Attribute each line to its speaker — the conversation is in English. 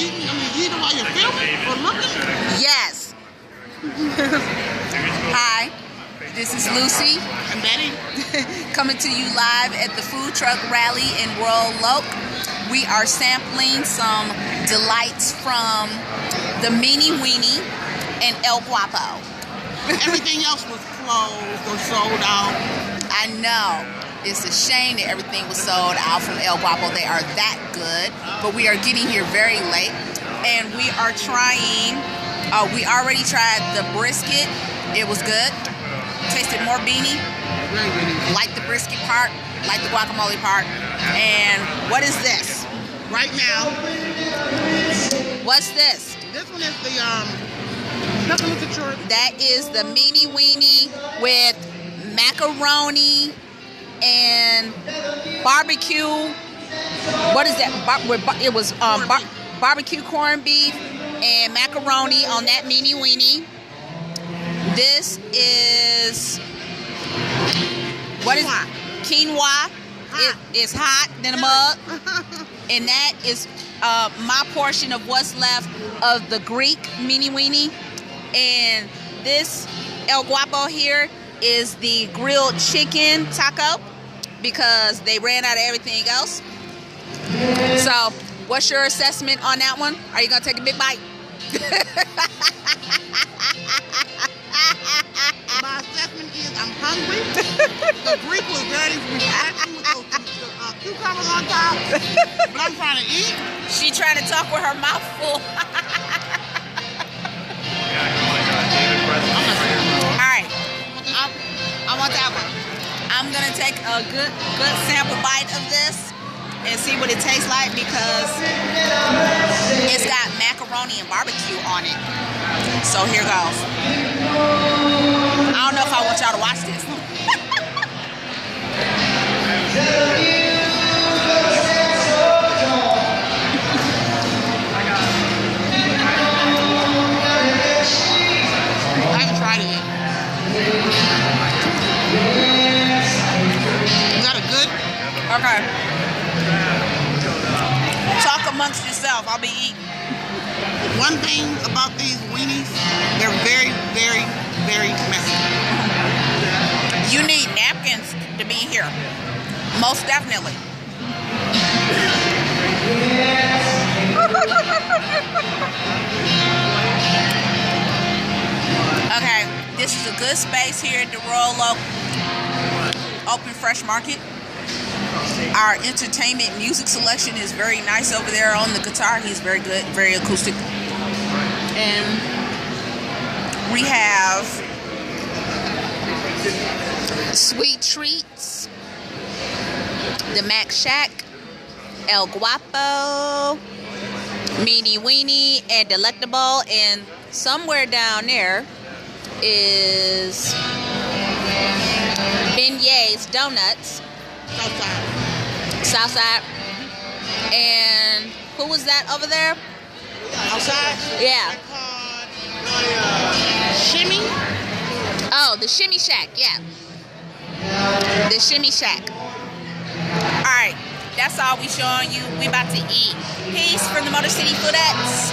Speaker 1: eating? I mean, eating while you're filming or looking?
Speaker 2: Yes. Hi, this is Lucy.
Speaker 1: And Betty.
Speaker 2: Coming to you live at the food truck rally in Royal Oak. We are sampling some delights from the Mini Weenie and El Guapo.
Speaker 1: Everything else was closed or sold out.
Speaker 2: I know. It's a shame that everything was sold out from El Guapo. They are that good. But we are getting here very late. And we are trying, we already tried the brisket. It was good. Tasted more beanie.
Speaker 1: Very good.
Speaker 2: Like the brisket part, like the guacamole part. And what is this?
Speaker 1: Right now,
Speaker 2: What's this?
Speaker 1: this one is the, nothing with the short.
Speaker 2: That is the Mini Weenie with macaroni and barbecue. What is that? It was barbecue corned beef and macaroni on that Mini Weenie. This is what is quinoa. It is hot in a mug, and that is my portion of what's left of the Greek Mini Weenie. And this El Guapo here is the grilled chicken taco because they ran out of everything else. So, what's your assessment on that one? Are you gonna take a big bite?
Speaker 1: My assessment is I'm hungry. The Greek was very refreshing with those cucumbers on top. But I'm trying to eat.
Speaker 2: She trying to talk with her mouth full. Alright. I want that one. I'm gonna take a good sample bite of this and see what it tastes like because it's got macaroni and barbecue on it. So here goes. I don't know if I want y'all to watch this.
Speaker 1: I haven't tried it yet. Is that a good?
Speaker 2: Okay. Talk amongst yourself. I'll be eating.
Speaker 1: One thing about these weenies, they're very, very, very messy.
Speaker 2: You need napkins to be here. Most definitely. Okay, this is a good space here at the Royal Oak Open Fresh Market. Our entertainment music selection is very nice over there on the guitar. He's very good, very acoustic. And we have Sweet Treats, the Mac Shack, El Guapo, Mini Weenie, and Delectable. And somewhere down there is Beignets Donuts. Southside. And who was that over there?
Speaker 1: Outside?
Speaker 2: Yeah.
Speaker 1: Shimmy?
Speaker 2: Oh, the Shimmy Shack, yeah. The Shimmy Shack. Alright, that's all we showing you. We about to eat. Peace from the MotorCity Foodettes.